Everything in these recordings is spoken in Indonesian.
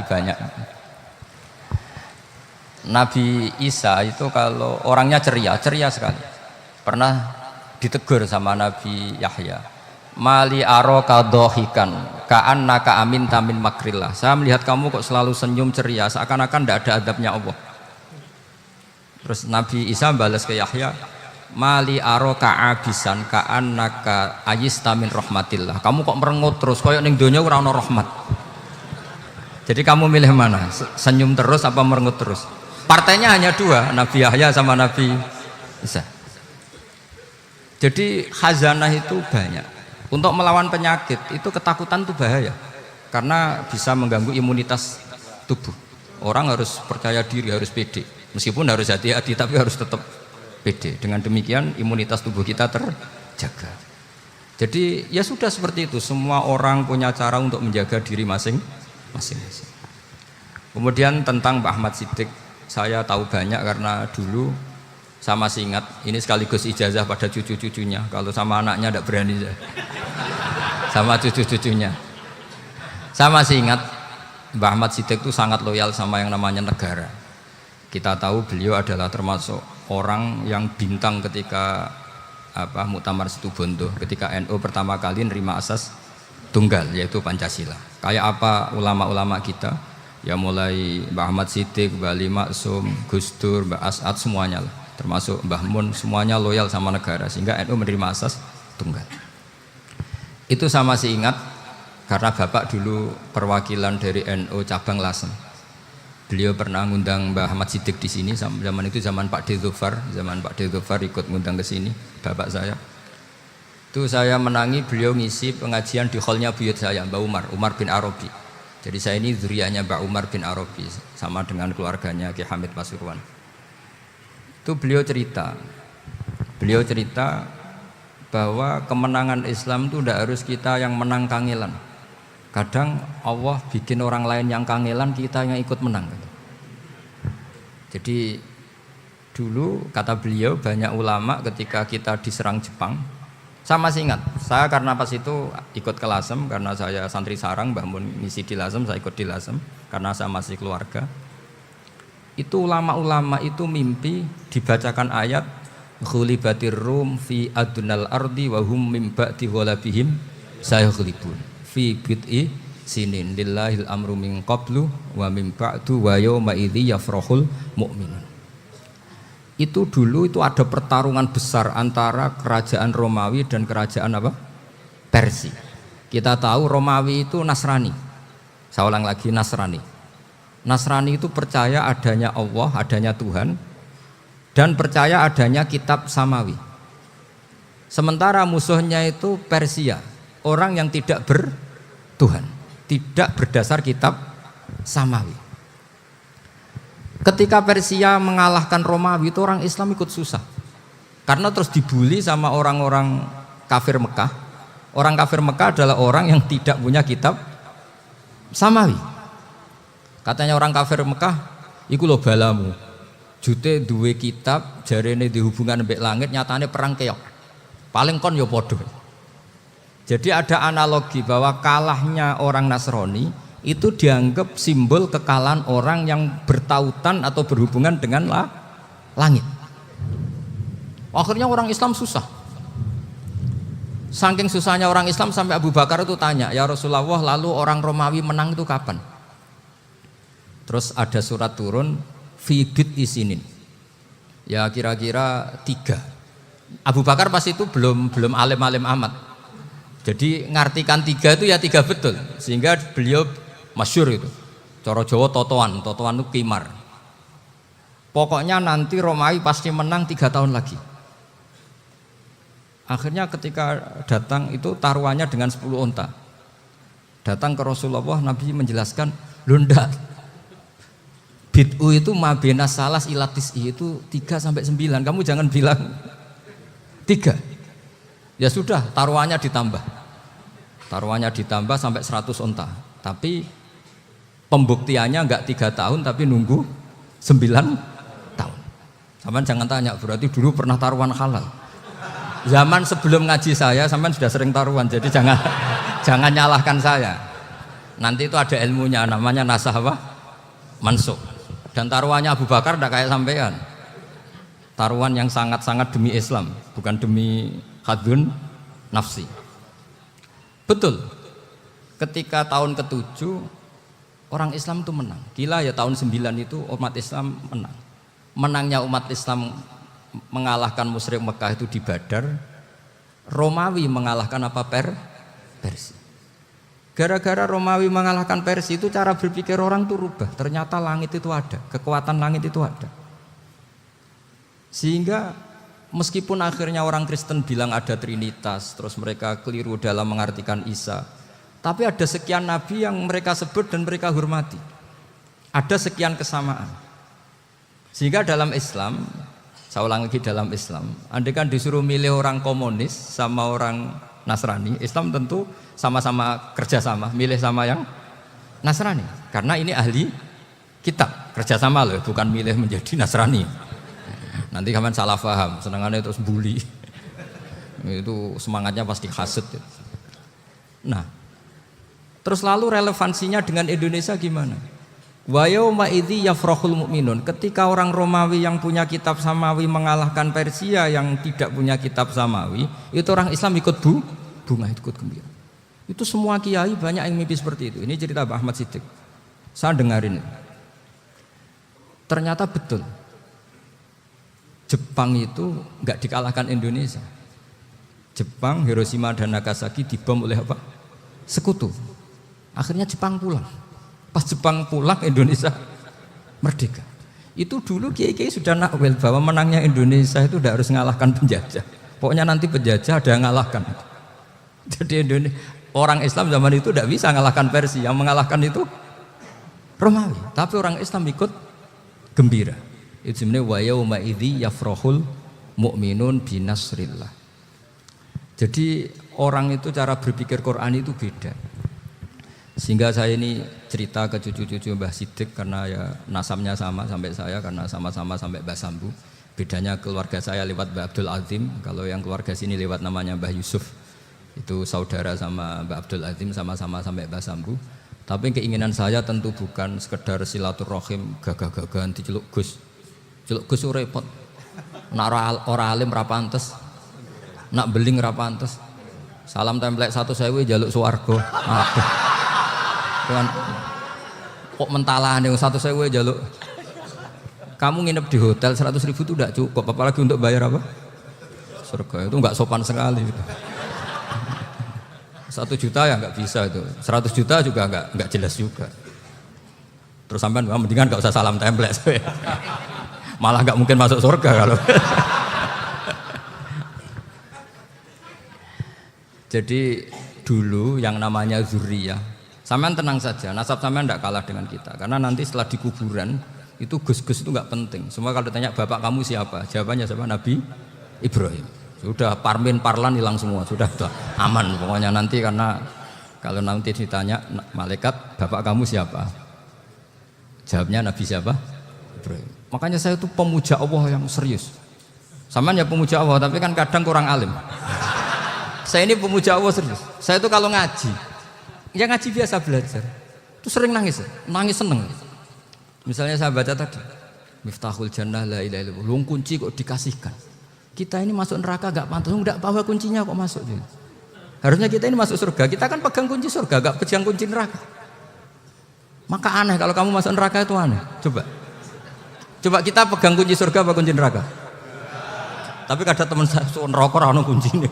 Banyak. Nabi Isa itu kalau orangnya ceria sekali. Pernah ditegur sama Nabi Yahya. Mali aroka dohikan ka'annaka amin tamin makrillah. Saya melihat kamu kok selalu senyum ceria, seakan-akan tidak ada adabnya Allah. Terus Nabi Isa balas ke Yahya, Mali aroka abisan ka'annaka ayis tamin rahmatillah. Kamu kok merengut terus, koyok ning donya ora ono rahmat. Jadi kamu milih mana? Senyum terus apa merengut terus? Partainya hanya dua, Nabi Yahya sama Nabi Isa. Jadi khazanah itu banyak. Untuk melawan penyakit itu ketakutan itu bahaya, karena bisa mengganggu imunitas tubuh. Orang harus percaya diri, harus pede. Meskipun harus hati-hati, tapi harus tetap pede. Dengan demikian imunitas tubuh kita terjaga. Jadi ya sudah seperti itu. Semua orang punya cara untuk menjaga diri masing-masing. Kemudian tentang Mbah Ahmad Siddiq, saya tahu banyak karena dulu saya masih ingat, ini sekaligus ijazah pada cucu-cucunya. Kalau sama anaknya tidak berani saya. Sama cucu-cucunya. Saya masih ingat Mbah Ahmad Siddiq itu sangat loyal sama yang namanya negara. Kita tahu beliau adalah termasuk orang yang bintang ketika Muktamar Situbondo, ketika NU pertama kali nerima asas tunggal, yaitu Pancasila. Kayak apa ulama-ulama kita, ya mulai Mbah Ahmad Siddiq, Mbah Ali Maksum, Gus Dur, Mbah As'ad, semuanya lah, termasuk Mbah Mun, semuanya loyal sama negara, sehingga NU menerima asas tunggal. Itu saya masih ingat karena bapak dulu perwakilan dari NU cabang Lasem. Beliau pernah ngundang Mbah Ahmad Siddiq di sini, zaman itu zaman Pak Dzufar, ikut ngundang ke sini, bapak saya. Itu saya menangi beliau ngisi pengajian di hallnya buyut saya, Mbah Umar bin Arabi. Jadi saya ini zuriyahnya Mbah Umar bin Arabi, sama dengan keluarganya Ki Hamid Pasuruan. Itu beliau cerita bahwa kemenangan Islam itu tidak harus kita yang menang kangelan. Kadang Allah bikin orang lain yang kangelan, kita yang ikut menang. Jadi dulu kata beliau, banyak ulama ketika kita diserang Jepang, saya masih ingat, saya karena pas itu ikut ke Lasem, karena saya santri sarang, Mbah Mun ngisi di Lasem, saya ikut di Lasem, karena saya masih keluarga. Itu ulama-ulama itu mimpi dibacakan ayat Ghulibatir Rum fi adnal ardi wa hum min ba'di ghalabihim sayaghlibun fi bid'i sinin lillahil amru min qablu wa min ba'du wa yawma idzi yafrahul mu'minun. Itu dulu itu ada pertarungan besar antara kerajaan Romawi dan kerajaan Persia. Kita tahu Romawi itu Nasrani. Saya ulang lagi, Nasrani. Nasrani itu percaya adanya Allah, adanya Tuhan, dan percaya adanya kitab samawi. Sementara musuhnya itu Persia. orang yang tidak bertuhan, tidak berdasar kitab samawi. Ketika Persia mengalahkan Romawi itu orang Islam ikut susah. Karena terus dibully sama orang-orang kafir Mekah. Orang kafir Mekah adalah orang yang tidak punya kitab samawi. Katanya orang kafir Mekah, iku lho balamu. Jute duwe kitab, jarene dihubungan mbek langit, nyatane perang keok. Paling kon ya padha. Jadi ada analogi bahwa kalahnya orang Nasrani itu dianggap simbol kekalahan orang yang bertautan atau berhubungan dengan langit. Akhirnya orang Islam susah. Saking susahnya orang Islam sampai Abu Bakar itu tanya, ya Rasulullah, lalu orang Romawi menang itu kapan? Terus ada surat turun, fi bid isinin. Ya kira-kira 3. Abu Bakar pas itu belum alim-alim amat. Jadi ngartikan 3 itu ya 3 betul. Sehingga beliau masyhur itu. Cara Jawa totoan itu kimar. Pokoknya nanti Romawi pasti menang 3 tahun lagi. Akhirnya ketika datang itu taruhannya dengan 10 unta. Datang ke Rasulullah, Nabi menjelaskan, "Lho ndak. Bid'u itu mabena salas ilatis itu 3 sampai 9. Kamu jangan bilang 3. Ya sudah, taruhannya ditambah. Taruhannya ditambah sampai 100 unta. Tapi pembuktiannya enggak 3 tahun tapi nunggu 9 tahun. Sampean jangan tanya, berarti dulu pernah taruhan halal. Zaman sebelum ngaji saya sampean sudah sering taruhan, jadi jangan nyalahkan saya. Nanti itu ada ilmunya, namanya nasah apa? Mansukh. Dan taruhannya Abu Bakar tidak kayak sampean. Taruhan yang sangat-sangat demi Islam, bukan demi hadun nafsi. Betul. Ketika tahun ke-7 orang Islam itu menang. Gila ya, tahun 9 itu umat Islam menang. Menangnya umat Islam mengalahkan musyrik Mekah itu di Badar. Romawi mengalahkan apa? Persia. Gara-gara Romawi mengalahkan Persia itu cara berpikir orang itu rubah. Ternyata langit itu ada, kekuatan langit itu ada. Sehingga meskipun akhirnya orang Kristen bilang ada Trinitas, terus mereka keliru dalam mengartikan Isa, tapi ada sekian nabi yang mereka sebut dan mereka hormati. Ada sekian kesamaan. Sehingga dalam Islam, saya ulang lagi, dalam Islam, andai kan disuruh milih orang komunis sama orang Nasrani, Islam tentu sama-sama kerjasama, milih sama yang Nasrani, karena ini ahli kitab, kerjasama loh, bukan milih menjadi Nasrani. Nanti kalian salah paham, senangannya terus bully, itu semangatnya pasti hasad. Nah, terus lalu relevansinya dengan Indonesia gimana? Wa yauma idzi yafrahul mu'minun. Ketika orang Romawi yang punya kitab samawi mengalahkan Persia yang tidak punya kitab samawi, itu orang Islam ikut bunga, ikut gembira. Itu semua kiai banyak yang mimpi seperti itu. Ini cerita Pak Ahmad Siddiq. Saya dengarin. Ternyata betul. Jepang itu enggak dikalahkan Indonesia. Jepang, Hiroshima dan Nagasaki dibom oleh apa? Sekutu. Akhirnya Jepang pulang. Pas Jepang pulang, Indonesia merdeka. Itu dulu kiai-kiai sudah nakwil bahwa menangnya Indonesia itu tidak harus mengalahkan penjajah. Pokoknya nanti penjajah ada yang mengalahkan. Jadi orang Islam zaman itu tidak bisa mengalahkan Persia. Yang mengalahkan itu Romawi. Tapi orang Islam ikut gembira. Itu sebenarnya wa yauma idzi yafrahul mu'minun binasrillah. Jadi orang itu cara berpikir Quran itu beda. Sehingga saya ini cerita ke cucu-cucu Mbah Siddiq karena ya nasabnya sama sampai saya, karena sama-sama sampai Mbah Sambu. Bedanya keluarga saya lewat Mbah Abdul Azim, kalau yang keluarga sini lewat namanya Mbah Yusuf. Itu saudara sama Mbah Abdul Azim, sama-sama sampai Mbah Sambu. Tapi keinginan saya tentu bukan sekedar silaturahim gagah-gagahan diceluk Gus. Celuk Gus repot. Nak ora alim ra pantes. Nak beling ra pantes. Salam templek 1.000 jaluk swarga. Aduh. Tuhan, kok mentalane 1.000 jaluk. Kamu nginep di hotel 100.000 itu tidak cukup, apalagi untuk bayar apa? Surga. Itu enggak sopan sekali gitu. 1 juta ya enggak bisa itu. 100 juta juga enggak jelas juga. Terus sampean mendingan enggak usah salam template. Malah enggak mungkin masuk surga kalau. Jadi dulu yang namanya zuriyah, sampean tenang saja, nasab sampean tidak kalah dengan kita. Karena nanti setelah di kuburan itu gus-gus itu nggak penting. Semua kalau ditanya bapak kamu siapa, jawabannya siapa? Nabi Ibrahim. Sudah parmin parlan hilang semua, sudah aman pokoknya nanti. Karena kalau nanti ditanya malaikat bapak kamu siapa, jawabnya Nabi siapa? Ibrahim. Makanya saya itu pemuja Allah yang serius. Sampean ya pemuja Allah, tapi kan kadang kurang alim. Saya ini pemuja Allah serius. Saya itu kalau ngaji, ya ngaji biasa belajar, itu sering nangis seneng. Misalnya saya baca tadi, Miftahul Jannah la ilaha illallah, lung kunci kok dikasihkan. Kita ini masuk neraka gak pantas, enggak bawa kuncinya kok masuk. Harusnya kita ini masuk surga, kita kan pegang kunci surga, gak pegang kunci neraka. Maka aneh kalau kamu masuk neraka itu aneh. Coba kita pegang kunci surga apa kunci neraka? Tapi kadang teman saya rokok rano kunci ini,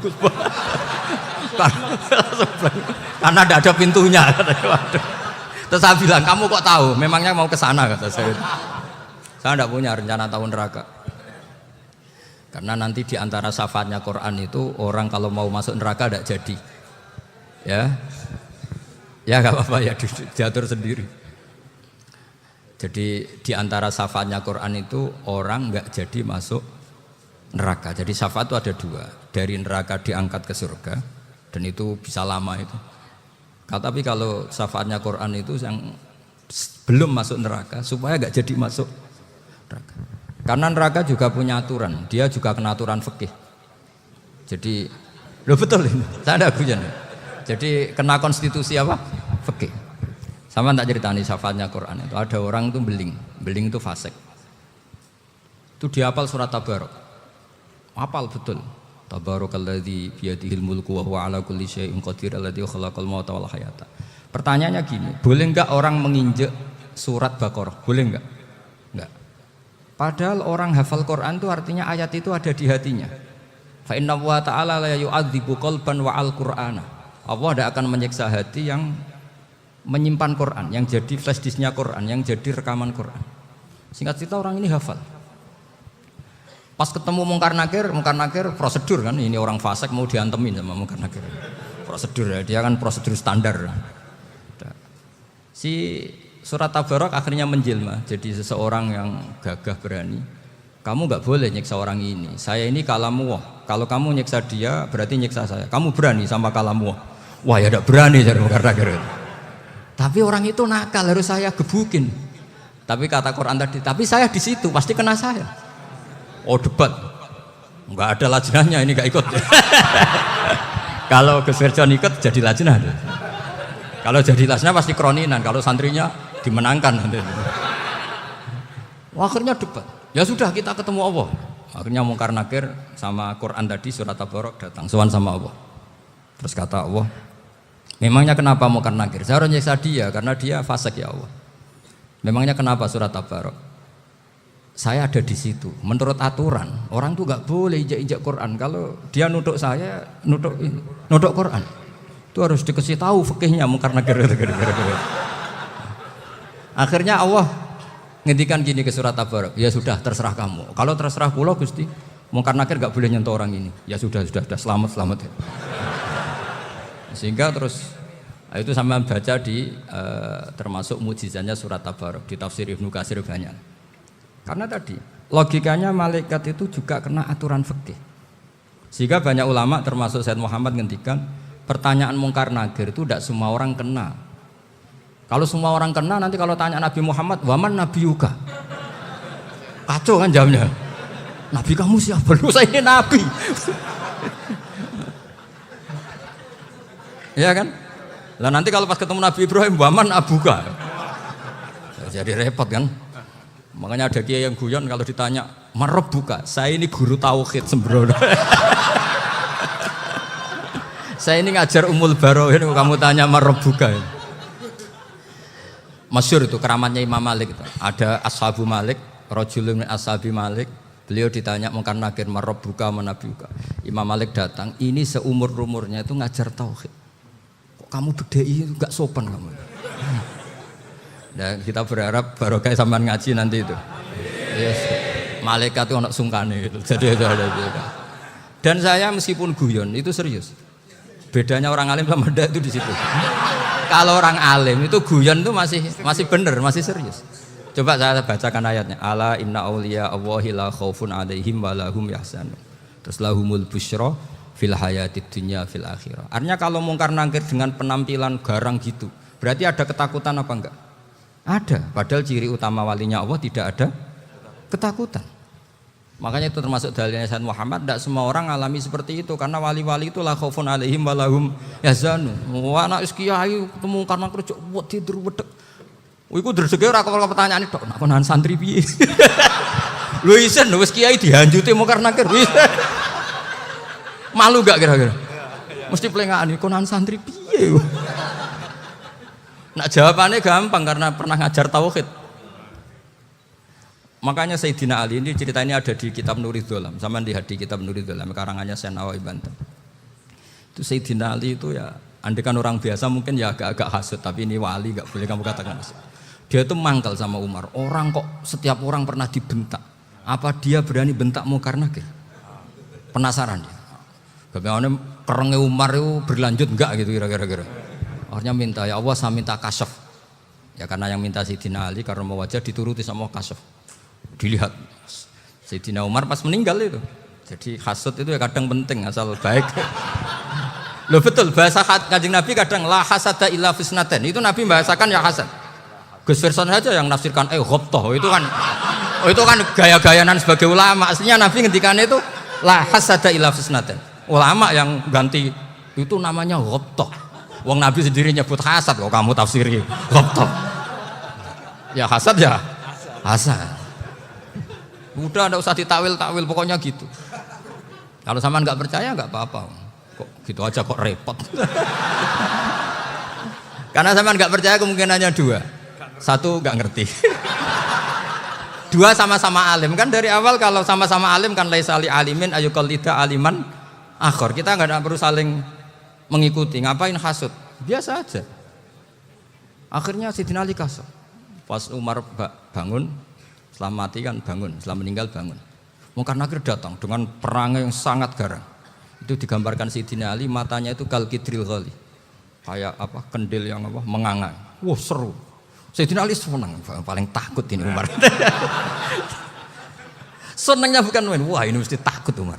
karena tidak ada pintunya. Terus saya bilang, kamu kok tahu? Memangnya mau ke sana kata saya. Saya tidak punya rencana tahu neraka. Karena nanti di antara syafaatnya Quran itu orang kalau mau masuk neraka tidak jadi. Ya nggak apa-apa ya diatur sendiri. Jadi di antara syafaatnya Quran itu orang nggak jadi masuk neraka. Jadi syafaat itu ada dua, dari neraka diangkat ke surga, dan itu bisa lama itu. Tapi kalau syafaatnya Quran itu yang belum masuk neraka supaya nggak jadi masuk neraka. Karena neraka juga punya aturan, dia juga kena aturan fikih. Jadi, lo betul ini, saya ada guyon. Jadi kena konstitusi apa? Fikih. Sama tak ceritani syafaatnya Quran itu ada orang itu beling itu fasik. Itu dihafal surat Tabarok. Hafal betul. Tabarakalladzi biyadihil mulku wa huwa ala kulli syai'in qadir alladzi khalaqal mauta wal hayata. Pertanyaannya gini, boleh enggak orang menginjek surat Baqarah? Boleh enggak? Enggak. Padahal orang hafal Quran itu artinya ayat itu ada di hatinya. Fa inna wa ta'ala la yu'adzibu qalban wa al-Qur'ana. Allah tidak akan menyiksa hati yang menyimpan Quran, yang jadi flash disknya Quran, yang jadi rekaman Quran. Singkat cerita orang ini hafal. Pas ketemu Mungkar Nakir prosedur kan, ini orang fasik mau diantemin sama Mungkar Nakir. Prosedur ya, dia kan prosedur standar. Si surat Tabarok akhirnya menjelma jadi seseorang yang gagah berani. Kamu nggak boleh nyiksa orang ini. Saya ini kalamullah. Kalau kamu nyiksa dia berarti nyiksa saya. Kamu berani sama kalamullah. Wah ya tidak berani jadi Mungkar Nakir. Tapi orang itu nakal, harus saya gebukin. Tapi kata Quran tadi, tapi saya di situ pasti kena saya. Oh debat, nggak ada lajnahnya ini nggak ikut. Kalau Gus Wirjon ikut jadi lajnah. Kalau jadi lajnah pasti kroninan. Kalau santrinya dimenangkan. Akhirnya debat. Ya sudah kita ketemu Allah. Akhirnya Mungkar Nakir sama Quran tadi surat Tabarok datang sowan sama Allah. Terus kata Allah, memangnya kenapa Mungkar Nakir? Saya harus nyiksa dia karena dia fasik ya Allah. Memangnya kenapa surat Tabarok? Saya ada di situ. Menurut aturan, orang tuh nggak boleh injak-injak Quran. Kalau dia nutuk saya, nutuk Quran, itu harus dikasih tahu fikihnya Mungkar Nakir. Akhirnya Allah ngendikan gini ke surat Tabarok. Ya sudah, terserah kamu. Kalau terserah pulau Gusti, Mungkar Nakir nggak boleh nyentuh orang ini. Ya sudah, selamat. Sehingga terus itu sama baca di termasuk mujizatnya surat Tabarok di tafsir Ibnu Katsir banyak. Karena tadi logikanya malaikat itu juga kena aturan fikih. Sehingga banyak ulama termasuk Said Muhammad ngendikan pertanyaan Mungkar Nakir itu tidak semua orang kena. Kalau semua orang kena nanti kalau tanya Nabi Muhammad, waman nabiyuka? Kacau kan jamnya. Nabi kamu siapa? Lu saya ini nabi. Ya kan? Lah nanti kalau pas ketemu Nabi Ibrahim, waman abuka? Jadi repot kan? Makanya ada kiai yang guyon kalau ditanya marab buka, saya ini guru tauhid sembrono. Saya ini ngajar Ummul Barohin, kamu tanya marab buka. Masyhur itu keramatnya Imam Malik itu. Ada Ashabu Malik, rajulun min ashabi Malik, beliau ditanya Mungkar Nakir marab buka manabi buka. Imam Malik datang, ini seumur-umurnya itu ngajar tauhid. Kok kamu bedai itu enggak sopan kamu. Dan kita berharap barokah sampean ngaji nanti itu. Yes. Malaikat itu anak sungkane gitu. Jadi itu ada juga. Dan saya meskipun guyon itu serius. Bedanya orang alim sama ndak itu di situ. Kalau orang alim itu guyon itu masih bener, masih serius. Coba saya bacakan ayatnya. Ala inna auliya Allahi la khaufun alaihim wa lahum yahzanun. Terus lahumul busyra fil hayatid dunya fil akhirah. Artinya kalau mungkar nangkir dengan penampilan garang gitu, berarti ada ketakutan apa enggak? Ada. Padahal ciri utama walinya Allah tidak ada ketakutan. Makanya itu termasuk dalilnya Sayyid Muhammad. Tidak semua orang alami seperti itu karena wali-wali itu la khaufun alaihim wa lahum yahzanun. Wah anak kiai ketemu karena kerja buat tidur wedek. Iku dreseke ora kok pertanyaan tok nak konan santri piye. Lho isen wis kiai dihanjuti mungkar nakir. Malu gak kira-kira? Mesti plengane konan santri piye. Nak jawabannya gampang karena pernah ngajar tauhid. Makanya Sayyidina Ali ini cerita ini ada di kitab Nurul Dholam, sama di kitab Nurul Dholam karangannya Syekh Nawawi Banten. Itu Sayyidina Ali itu ya, andekan orang biasa mungkin ya agak-agak hasut, tapi ini wali gak boleh kamu katakan hasut. Dia itu mangkal sama Umar. Orang kok setiap orang pernah dibentak. Apa dia berani bentak Munkar Nakir? Penasaran dia. Bagaimana kerengnya Umar itu berlanjut enggak gitu kira-kira. Akhirnya minta, ya Allah saya minta kasyaf. Ya karena yang minta Sayyidina Ali karena mau wajah dituruti sama kasyaf. Dilihat Sayyidina Umar pas meninggal itu. Jadi hasud itu ya kadang penting asal baik. Loh betul bahasa Kanjeng Nabi kadang la hasada illa fisnaten. Itu Nabi membahasakan ya hasad. Gus Verson saja yang nafsirkan ghobtoh itu kan gaya-gayanan sebagai ulama. Aslinya Nabi ngendikan itu la hasada illa fisnaten. Ulama yang ganti itu namanya ghobtoh. Wong Nabi sendiri nyebut hasad kok kamu tafsiri ghobtoh. Ya hasad ya hasad. Udah enggak usah ditakwil-takwil pokoknya gitu. Kalau sampean enggak percaya enggak apa-apa. Kok gitu aja kok repot. Karena sampean enggak percaya kemungkinannya dua. Satu enggak ngerti. Dua sama-sama alim. Kan dari awal kalau sama-sama alim kan laisa li alimin ayuqallida aliman akhor. Kita enggak perlu saling mengikuti. Ngapain hasud? Biasa aja. Akhirnya Sayyidina Ali kasar. Pas Umar bangun, setelah mati kan bangun, setelah meninggal bangun. Munkar Nakir datang dengan perang yang sangat garang. Itu digambarkan Sayyidina Ali matanya itu kal kidril ghali. Kayak apa? Kendil yang apa? Mengangai. Wah, seru. Sayyidina Ali senang, paling takut ini Umar. Senangnya bukan main. Wah, ini mesti takut Umar.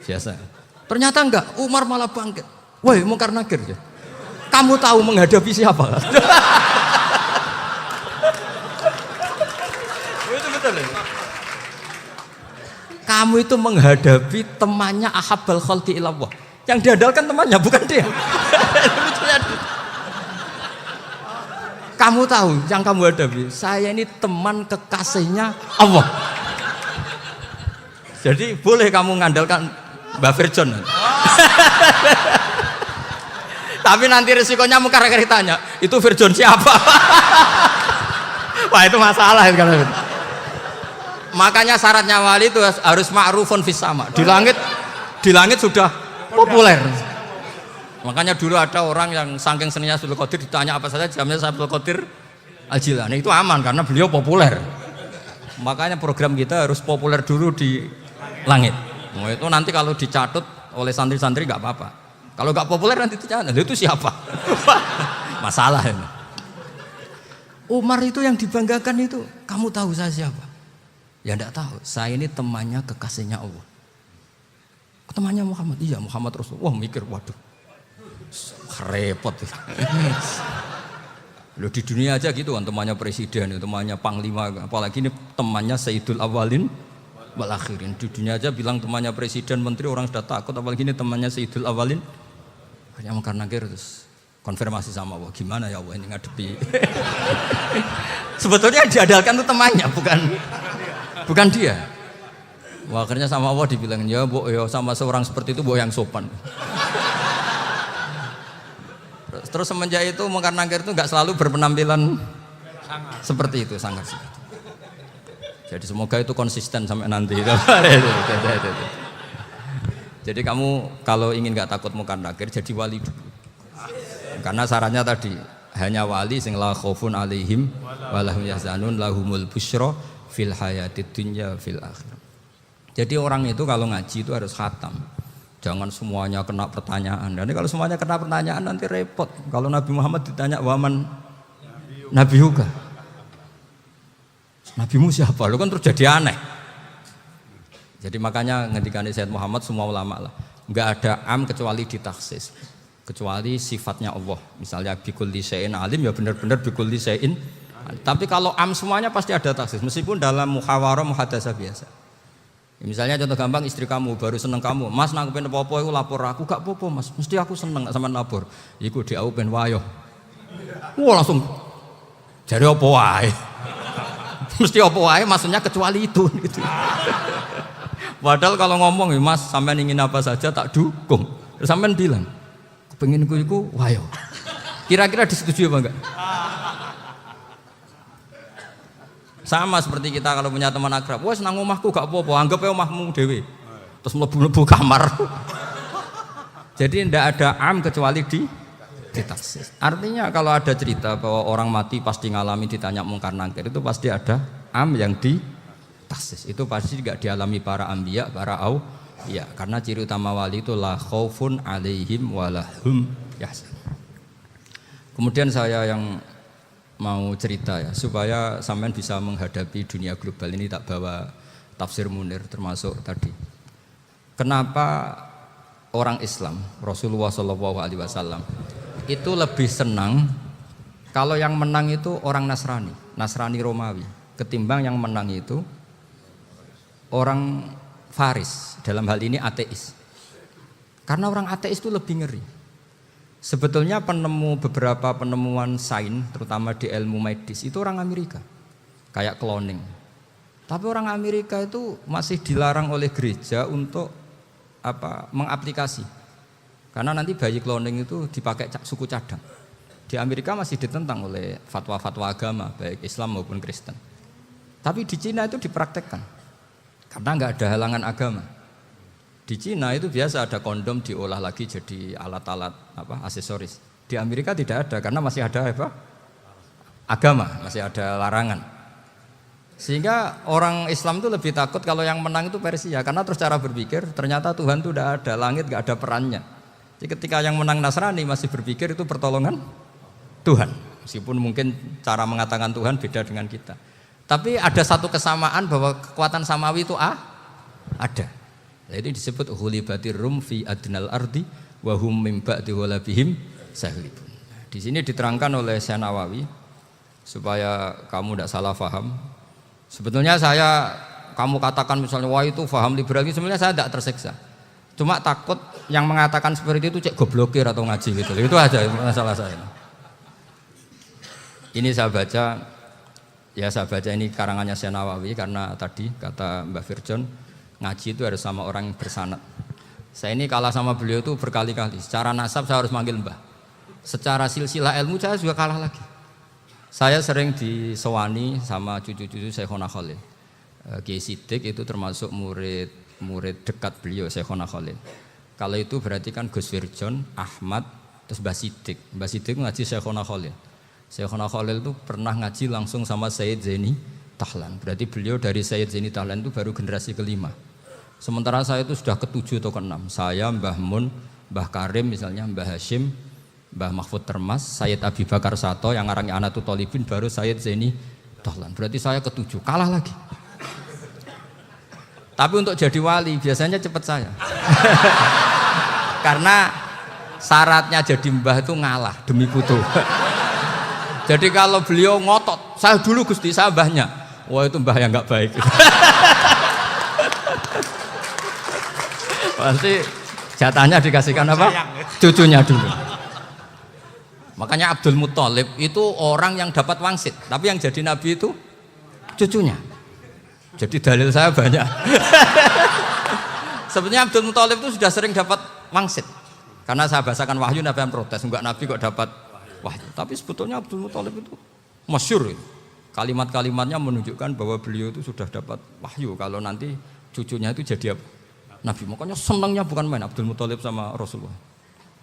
Biasa. Ternyata enggak, Umar malah bangkit. Woi, Munkar Nakir. Kamu tahu menghadapi siapa? Kamu itu menghadapi temannya ahabbal khalqi ilallah. Yang diandalkan temannya bukan dia. Kamu tahu yang kamu hadapi, saya ini teman kekasihnya Allah. Jadi boleh kamu mengandalkan Mbak Virjon. Tapi nanti resikonya Munkar Nakir tanya, itu Virjon siapa? Wah itu masalah itu kan. Makanya syaratnya wali itu harus ma'rufun fis sama. Di langit sudah populer. Makanya dulu ada orang yang saking seninya Abdul Qadir ditanya apa saja jamnya Abdul Qadir Al-Jilani itu aman karena beliau populer. Makanya program kita harus populer dulu di langit. Nah, itu nanti kalau dicatut oleh santri-santri nggak apa-apa. Kalau nggak populer nanti dicatat, itu siapa? Masalah ini. Umar itu yang dibanggakan itu, kamu tahu saya siapa? Ya enggak tahu, saya ini temannya kekasihnya Allah. Temannya Muhammad, iya Muhammad Rasul. Wah mikir, waduh, repot. Loh di dunia aja gitu kan, temannya presiden, temannya panglima, apalagi ini temannya Sayyidul Awalin wal Akhirin. Di dunia aja bilang temannya presiden, menteri, orang sudah takut, apalagi ini temannya Sayyidul Awalin. Hanya Munkar Nakir terus konfirmasi sama Allah, gimana ya Allah ini ngadepi. Sebetulnya diadalkan itu temannya, bukan dia. Wah, akhirnya sama Allah dibilang, ya bu, ya sama seorang seperti itu bu yang sopan. Terus semenjak itu Munkar Nakir itu nggak selalu berpenampilan seperti itu, sangat. Jadi semoga itu konsisten sampai nanti. Jadi kamu kalau ingin nggak takut Munkar Nakir, jadi wali dulu. Karena syaratnya tadi hanya wali sing la khaufun alaihim walahum yahzanun lahumul busyra fil hayatid dunya fil akhirah. Jadi orang itu kalau ngaji itu harus khatam. Jangan semuanya kena pertanyaan. Nanti kalau semuanya kena pertanyaan nanti repot. Kalau Nabi Muhammad ditanya waman Nabi juga. Nabimu siapa? Lu kan terus jadi aneh. Jadi makanya ngendikane Sayyid Muhammad semua ulama lah, enggak ada am kecuali ditaksis. Kecuali sifatnya Allah. Misalnya bikulli syai'in alim ya benar-benar bikulli syai'in. Tapi kalau am semuanya pasti ada taksis meskipun dalam muhawarah muhadasah biasa. Ya, misalnya contoh gampang istri kamu baru seneng kamu, Mas nak pengen apa-apa iku lapor aku, gak apa-apa Mas, mesti aku seneng sama lapor. Iku di aku pengen wayo. Wah langsung jare apa wae. Mesti apa wae maksudnya kecuali itu gitu. Padahal kalau ngomong ya Mas sampean ingin apa saja tak dukung. Terus sampean bilang, "Kepengin iku wayo." Kira-kira disetujui apa enggak? Sama seperti kita kalau punya teman akrab, wes nang omahku gak apa-apa, anggap aja omahmu dhewe. Terus mlebu-mlebu kamar. Jadi tidak ada am kecuali ditaksis. Artinya kalau ada cerita bahwa orang mati pasti ngalami ditanya mungkar nangkir, itu pasti ada am yang ditaksis. Itu pasti juga dialami para anbiya, para ya, karena ciri utama wali itu la khaufun alaihim walahum yahzanun. Kemudian saya yang mau cerita ya supaya sampean bisa menghadapi dunia global ini, tak bawa tafsir Munir termasuk tadi. Kenapa orang Islam Rasulullah SAW itu lebih senang kalau yang menang itu orang Nasrani Romawi ketimbang yang menang itu orang Faris, dalam hal ini ateis. Karena orang ateis itu lebih ngeri. Sebetulnya beberapa penemuan sains terutama di ilmu medis itu orang Amerika, kayak cloning. Tapi orang Amerika itu masih dilarang oleh gereja untuk mengaplikasi, karena nanti bayi cloning itu dipakai suku cadang. Di Amerika masih ditentang oleh fatwa-fatwa agama baik Islam maupun Kristen. Tapi di Cina itu dipraktekkan karena nggak ada halangan agama. Di Cina itu biasa ada kondom diolah lagi jadi alat-alat aksesoris. Di Amerika tidak ada karena masih ada agama, masih ada larangan. Sehingga orang Islam itu lebih takut kalau yang menang itu Persia, karena terus cara berpikir ternyata Tuhan itu tidak ada, langit nggak ada perannya. Jadi ketika yang menang Nasrani masih berpikir itu pertolongan Tuhan, meskipun mungkin cara mengatakan Tuhan beda dengan kita. Tapi ada satu kesamaan bahwa kekuatan samawi itu ada. Jadi disebut hulibatir rum fi adnal ardi wa hum min ba'di ghalabihim sahlibun. Di sini diterangkan oleh Syekh Nawawi supaya kamu tidak salah paham. Sebetulnya kamu katakan misalnya wah itu paham liberal, sebenarnya saya tidak tersiksa. Cuma takut yang mengatakan seperti itu cek goblokir atau ngaji gitu. Itu aja masalah saya. Ini saya baca ini karangannya Syekh Nawawi karena tadi kata Mbak Firjon ngaji itu harus sama orang yang bersanad. Saya ini kalah sama beliau itu berkali-kali. Secara nasab saya harus manggil Mbah. Secara silsilah ilmu saya juga kalah lagi. Saya sering disewani sama cucu-cucu Syekhona Khalil. Kiai Siddiq itu termasuk murid dekat beliau Syekhona Khalil. Kalau itu berarti kan Gus Firjon, Ahmad, terus Mbah Siddiq. Mbah Siddiq ngaji Syekhona Khalil. Syekhona Khalil itu pernah ngaji langsung sama Sayyid Zaini Tahlan. Berarti beliau dari Sayyid Zaini Tahlan itu baru generasi kelima. Sementara saya itu sudah ke-7 atau ke-6. Saya, Mbah Mun, Mbah Karim misalnya, Mbah Hashim, Mbah Mahfud Termas, Sayyid Abi Bakar Sato yang ngarangnya Anatul Thalibin, baru Sayyid Zaini Tahlan. Berarti saya ke-7, kalah lagi. Tapi untuk jadi wali biasanya cepat saya. Karena syaratnya jadi mbah itu ngalah demi putu. Jadi kalau beliau ngotot, saya dulu Gusti, saya mbahnya. Wah itu mbah yang enggak baik. Pasti jatahnya dikasihkan apa? Cucunya dulu. Makanya Abdul Muthalib itu orang yang dapat wangsit, tapi yang jadi nabi itu cucunya. Jadi dalil saya banyak. Sebenarnya Abdul Muthalib itu sudah sering dapat wangsit. Karena saya bahasakan wahyu, nabi yang protes, enggak nabi kok dapat wahyu. Tapi sebetulnya Abdul Muthalib itu masyhur. Kalimat-kalimatnya menunjukkan bahwa beliau itu sudah dapat wahyu kalau nanti cucunya itu jadi nabi. Makanya senangnya bukan main Abdul Muthalib sama Rasulullah.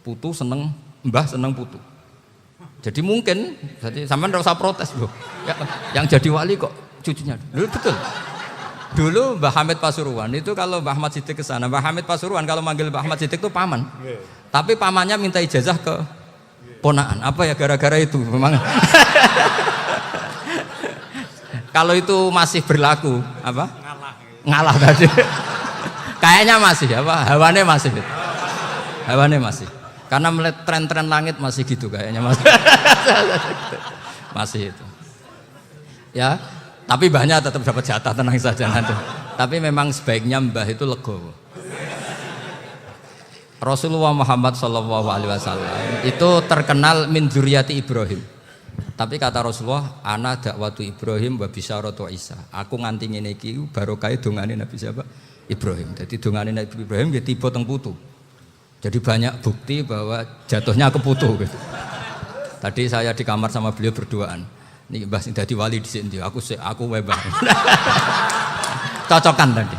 Putu seneng, mbah seneng putu. Jadi mungkin, jadi sampean enggak usah protes loh. Yang jadi wali kok cucunya. Loh, betul. Dulu Mbah Hamid Pasuruan itu kalau Mbah Ahmad Siddiq ke sana, Mbah Hamid Pasuruan kalau manggil Mbah Ahmad Siddiq itu paman. Tapi pamannya minta ijazah ke ponaan. Apa ya gara-gara itu memang. Kalau itu masih berlaku apa? Ngalah tadi. Kayaknya masih apa? Hawane masih. Hawane masih. Karena melihat tren-tren langit masih gitu kayaknya masih. Masih itu. Ya, tapi banyak tetap dapat jatah, tenang saja nanti. Tapi memang sebaiknya mbah itu legowo. Rasulullah Muhammad SAW itu terkenal min dzurriyyati Ibrahim. Tapi kata Rasulullah, ana dakwatu Ibrahim wa bisyaratu Isa. Aku nganti ngene iki barokah dongane Nabi siapa? Ibrahim. Jadi dongane Nabi Ibrahim ya tiba teng putu. Jadi banyak bukti bahwa jatuhnya ke putu gitu. Tadi saya di kamar sama beliau berduaan. Nih Mbah sing dadi wali dhisik ndi? Aku webah. Cocokan tadi.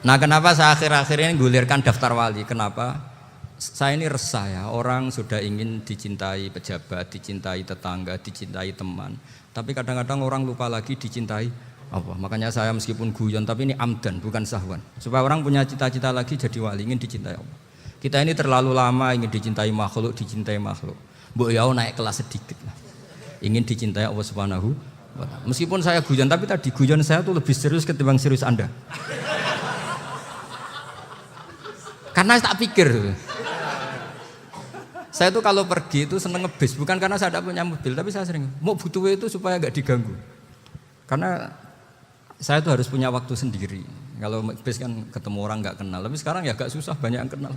Nah, kenapa saya akhir-akhir ini gulirkan daftar wali? Kenapa? Saya ini resah ya, orang sudah ingin dicintai pejabat, dicintai tetangga, dicintai teman. Tapi kadang-kadang orang lupa lagi dicintai apa? Makanya saya meskipun guyon tapi ini amdan bukan sahwan. Supaya orang punya cita-cita lagi jadi wali, ingin dicintai Allah. Kita ini terlalu lama ingin dicintai makhluk. Mbok ya naik kelas sedikit lah. Ingin dicintai Allah Subhanahu wa Ta'ala. Meskipun saya guyon, tapi tadi guyon saya tuh lebih serius ketimbang serius Anda. Karena saya tak pikir. Saya tuh kalau pergi itu seneng ngebis, bukan karena saya tidak punya mobil, tapi saya sering mau butuh itu supaya nggak diganggu. Karena saya tuh harus punya waktu sendiri. Kalau ngebis kan ketemu orang nggak kenal, tapi sekarang ya agak susah, banyak yang kenal.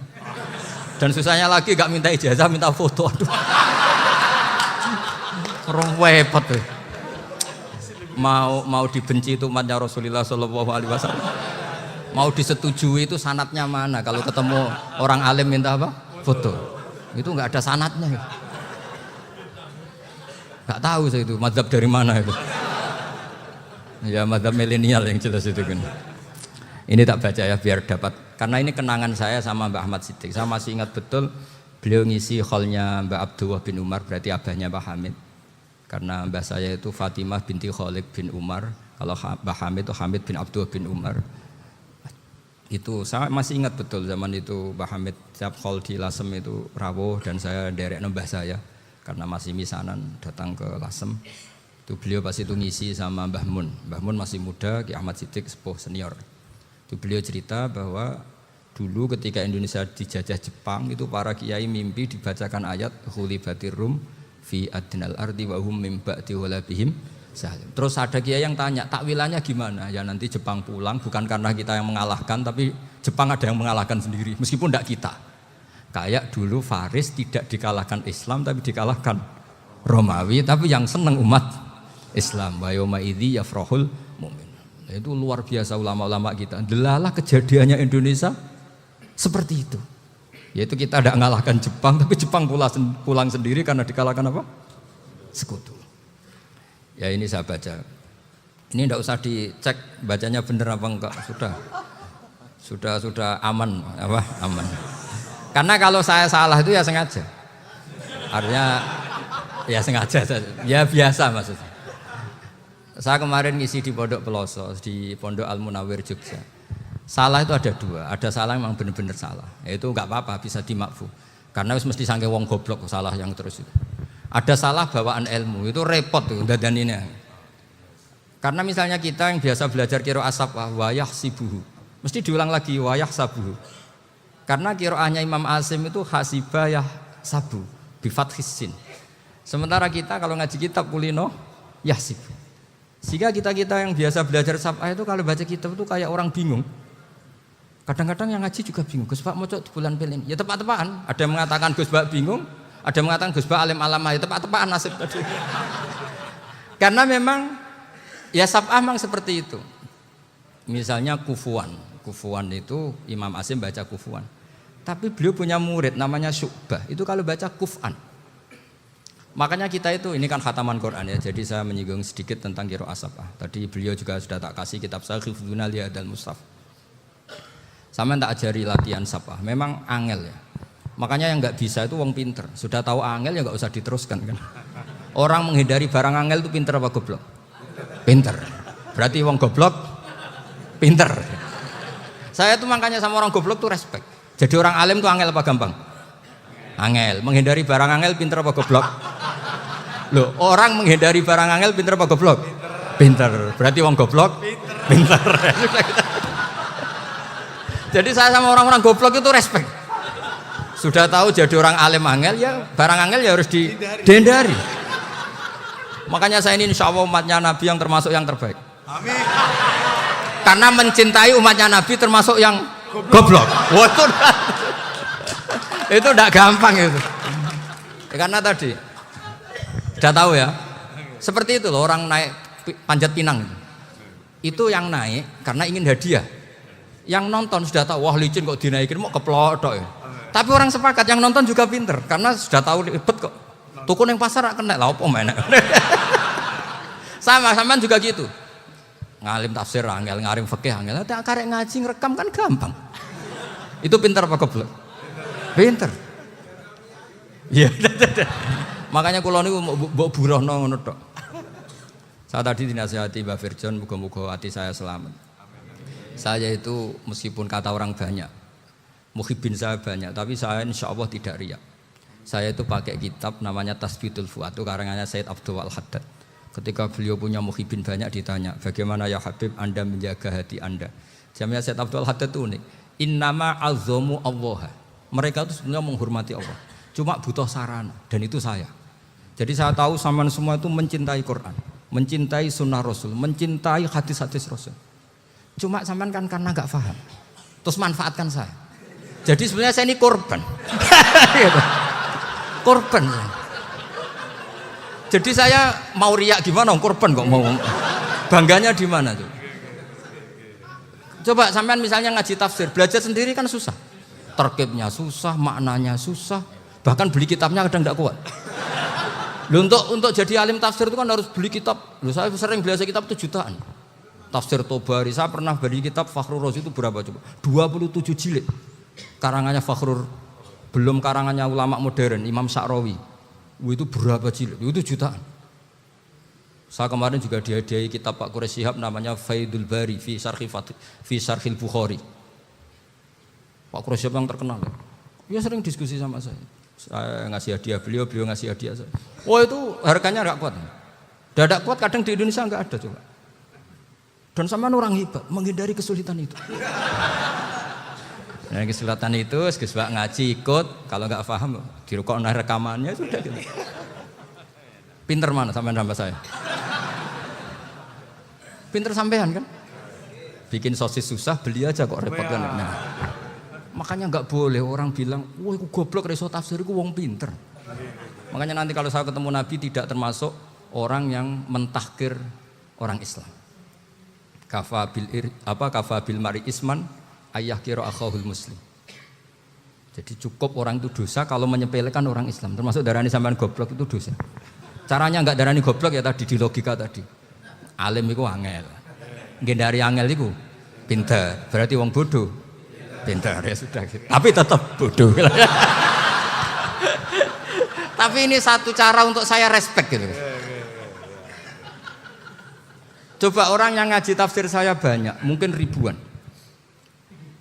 Dan susahnya lagi nggak minta ijazah, minta foto. Aduh. Orang repot tuh. Mau dibenci itu umatnya Rasulullah Shallallahu Alaihi Wasallam. Mau disetujui itu sanatnya mana? Kalau ketemu orang alim minta apa? Foto. Itu nggak ada sanatnya. Nggak tahu saya itu mazhab dari mana itu. Ya mazhab milenial yang jelas itu kan. Ini tak baca ya biar dapat. Karena ini kenangan saya sama Mbah Ahmad Siddiq. Saya masih ingat betul beliau ngisi hallnya Mbah Abdullah bin Umar, berarti abahnya Mbah Hamid. Karena mbah saya itu Fatimah binti Khalid bin Umar. Kalau Mbah Hamid itu Hamid bin Abdullah bin Umar. Itu saya masih ingat betul zaman itu Mbah Hamid setiap hall di Lasem itu rawuh dan saya derek mbah saya karena masih misanan datang ke Lasem. Itu beliau pas itu ngisi sama Mbah Mun. Mbah Mun masih muda, Ki Ahmad Siddiq sepuh senior. Itu beliau cerita bahwa dulu ketika Indonesia dijajah Jepang itu para kiai mimpi dibacakan ayat Ghulibatir Rum fi adnal ardi wa hum mim ba'di walabihim salim. Terus ada kiai yang tanya, takwilannya gimana? Ya nanti Jepang pulang bukan karena kita yang mengalahkan, tapi Jepang ada yang mengalahkan sendiri, meskipun tidak kita. Kayak dulu Faris tidak dikalahkan Islam tapi dikalahkan Romawi, tapi yang senang umat Islam. Wa yauma idzi yafrahul mu'min. Itu luar biasa ulama-ulama kita. Delalah kejadiannya Indonesia seperti itu. Yaitu kita tidak mengalahkan Jepang, tapi Jepang pulang sendiri karena dikalahkan apa? Sekutu. Ya ini saya baca. Ini tidak usah dicek bacanya benar apa enggak. Sudah aman apa? Aman. Karena kalau saya salah itu ya sengaja. Artinya ya sengaja. Ya biasa maksudnya. Saya kemarin ngisi di Pondok Peloso, di Pondok Al Munawir Jogja. Salah itu ada dua, ada salah yang memang benar-benar salah. Itu enggak apa-apa, bisa dimakfu. Karena mesti sangke wong goblok salah yang terus itu. Ada salah bawaan ilmu, itu repot tuh dadaninnya. Karena misalnya kita yang biasa belajar qiraah sabah wayah sibuhu, mesti diulang lagi wayah sabuhu. Karena qiraahnya Imam Asim itu hasibah yah sabu bi fathis sin. Sementara kita kalau ngaji kitab kulino yahsib. Sehingga kita yang biasa belajar sabah itu kalau baca kitab itu kayak orang bingung. Kadang-kadang yang ngaji juga bingung. Gus Pak mau di bulan pelin. Ya tepat-tepatan. Ada yang mengatakan Gus Pak bingung, ada yang mengatakan Gus Pak alim alamah. Ya tepat-tepatan nasib tadi. Karena memang ya sab'ah memang seperti itu. Misalnya kufuan. Kufuan itu Imam Asim baca kufuan. Tapi beliau punya murid namanya Syu'bah. Itu kalau baca kuf'an. Makanya kita itu, ini kan khataman Quran ya. Jadi saya menyinggung sedikit tentang qiraah sab'ah. Tadi beliau juga sudah tak kasih kitab saya Hifdzuna Lihadal Mushaf. Sama tak ajari latihan sab'ah. Memang angel ya. Makanya yang nggak bisa itu wong pinter. Sudah tahu angel ya nggak usah diteruskan kan. Orang menghindari barang angel itu pinter apa goblok? Pinter. Berarti wong goblok pinter. Saya tuh makanya sama orang goblok tuh respect. Jadi orang alim tuh angel apa gampang? Angel. Menghindari barang angel pinter apa goblok? Loh, orang menghindari barang angel pinter apa goblok? Pinter. Berarti wong goblok pinter. Jadi saya sama orang-orang goblok itu respect. Sudah tahu jadi orang alim angel ya barang angel ya harus dihindari. Makanya saya ini insya Allah umatnya Nabi yang termasuk yang terbaik. Amin. Karena mencintai umatnya Nabi termasuk yang goblok. Wah, itu tidak gampang itu. Ya, karena tadi sudah tahu ya. Seperti itu loh orang naik panjat pinang itu yang naik karena ingin hadiah. Yang nonton sudah tahu wah licin kok dinaikin mau keplodok ya. Tapi orang sepakat yang nonton juga pinter karena sudah tahu ribet kok. Tuku neng pasar kena lah apa mana. Sama juga gitu. Ngalim tafsir angel, ngalim fikih angel. Tak karek ngaji ngerekam kan gampang. Itu pinter apa goblok? Pinter. Iya. Makanya kula niku mbok burohno ngono tok. Saya tadi dinasihati Mbak Firjon, muga-muga hati saya selamat. Saya itu meskipun kata orang banyak, muhibbin saya banyak, tapi saya insya Allah tidak riya. Saya itu pakai kitab namanya Tasbitul Fuad, itu karangannya Said Abdul Haddad. Ketika beliau punya muhibbin banyak ditanya, bagaimana ya Habib Anda menjaga hati Anda? Jamnya Said Abdul Haddad itu unik. Innama azzamu Allah. Mereka itu sebenarnya menghormati Allah. Cuma butuh sarana dan itu saya. Jadi saya tahu sampean semua itu mencintai Quran, mencintai sunnah Rasul, mencintai hadis-hadis Rasul. Cuma sampean kan karena nggak paham. Terus manfaatkan saya. Jadi sebenarnya saya ini korban. Korban. Jadi saya mau riak gimana? Korban kok mau. Bangganya di mana tuh? Coba sampean misalnya ngaji tafsir, belajar sendiri kan susah. Terkibnya susah, maknanya susah. Bahkan beli kitabnya kadang tidak kuat. Loh, untuk jadi alim tafsir itu kan harus beli kitab. Loh, saya sering belajar kitab itu jutaan. Tafsir Tobari, saya pernah beli kitab Fakhrur Razi itu berapa coba? 27 jilid. Karangannya Fakhrur, belum karangannya ulama modern, Imam Sya'rawi. Itu berapa jilid? Itu jutaan. Saya kemarin juga dihadiahi kitab Pak Quraish Shihab namanya Faidul Bari fi Syarhil Bukhari. Pak Quraish Shihab yang terkenal. Dia sering diskusi sama saya. Saya ngasih hadiah beliau ngasih hadiah saya. Oh itu harganya nggak kuat. Dadak kuat kadang di Indonesia nggak ada coba. Dan sama orang hebat menghindari kesulitan itu. Nah, kesulitan itu sebab ngaji ikut, kalau nggak paham dirukok rekamannya sudah gitu. Pinter mana sampean sama saya? Pinter sampean kan? Bikin sosis susah, beli aja kok repot kan. Nah, makanya nggak boleh orang bilang, wah aku goblok reso tafsir, aku wong pinter. Makanya nanti kalau saya ketemu Nabi tidak termasuk orang yang mentahkir orang Islam. Kafa bil mari isman ayah kira akhahul muslim. Jadi cukup orang itu dosa kalau menyepelekan orang Islam. Termasuk darani sampean goblok itu dosa. Caranya enggak darani goblok ya tadi di logika tadi. Alim itu angel. Ngendari angel itu pinter. Berarti wong bodoh. Pinter ya sudah gitu. Tapi tetap bodoh. Tapi ini satu cara untuk saya respect gitu. Coba orang yang ngaji tafsir saya banyak, mungkin ribuan.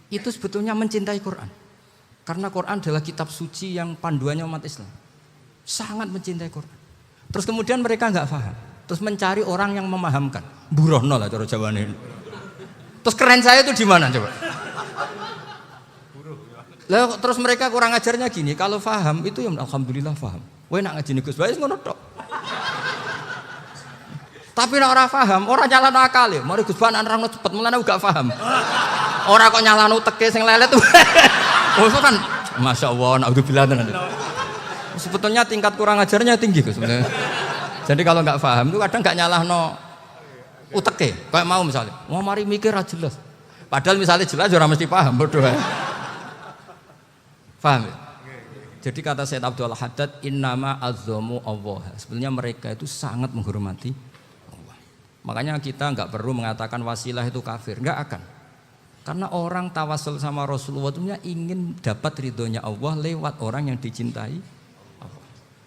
Itu sebetulnya mencintai Quran. Karena Quran adalah kitab suci yang panduannya umat Islam. Sangat mencintai Quran. Terus kemudian mereka nggak paham. Terus mencari orang yang memahamkan. Burohno lah cara jawabannya. Terus keren saya itu di mana coba? Lah terus mereka kurang ajarnya gini, kalau paham itu ya alhamdulillah paham. Wah nak ngaji Gus Bae ngono tok. Tapi nek ora paham, ora nyalano akal ya. Mari Gus Bae nerangno cepet mulane gak paham. Ora kok nyalano teke sing lelet. Oh kan masyaallah naudzubillah tenan. Sebetulnya tingkat kurang ajarnya tinggi Gus sebenarnya. Jadi kalau nggak paham itu kadang nggak nyalahno uteke. Kayak mau misalnya, mau mari mikir aja jelas. Padahal misalnya jelas orang mesti paham bodoh. Paham ya? Jadi kata Said Abdul Haddad, innama azzamu Allah. Sebenarnya mereka itu sangat menghormati Allah. Makanya kita nggak perlu mengatakan wasilah itu kafir, nggak akan. Karena orang tawasul sama Rasulullah itu ingin dapat ridhonya Allah lewat orang yang dicintai Allah.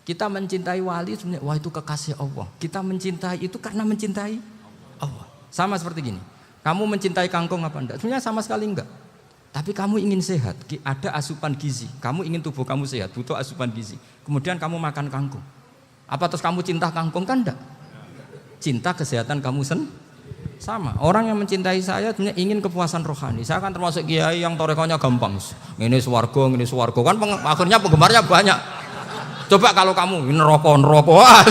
Kita mencintai wali sebenarnya, wah itu kekasih Allah. Kita mencintai itu karena mencintai Allah. Sama seperti gini, Kamu mencintai kangkung apa enggak? Sebenarnya sama sekali enggak. Tapi kamu ingin sehat, ada asupan gizi. Kamu ingin tubuh kamu sehat, butuh asupan gizi. Kemudian kamu makan kangkung. Apa terus kamu cinta kangkung? Kan enggak. Cinta kesehatan kamu sama. Orang yang mencintai saya sebenarnya ingin kepuasan rohani. Saya kan termasuk kiai yang torekonya gampang. Ini swarga, kan akhirnya penggemarnya banyak. Coba kalau kamu ini neraka. Wah,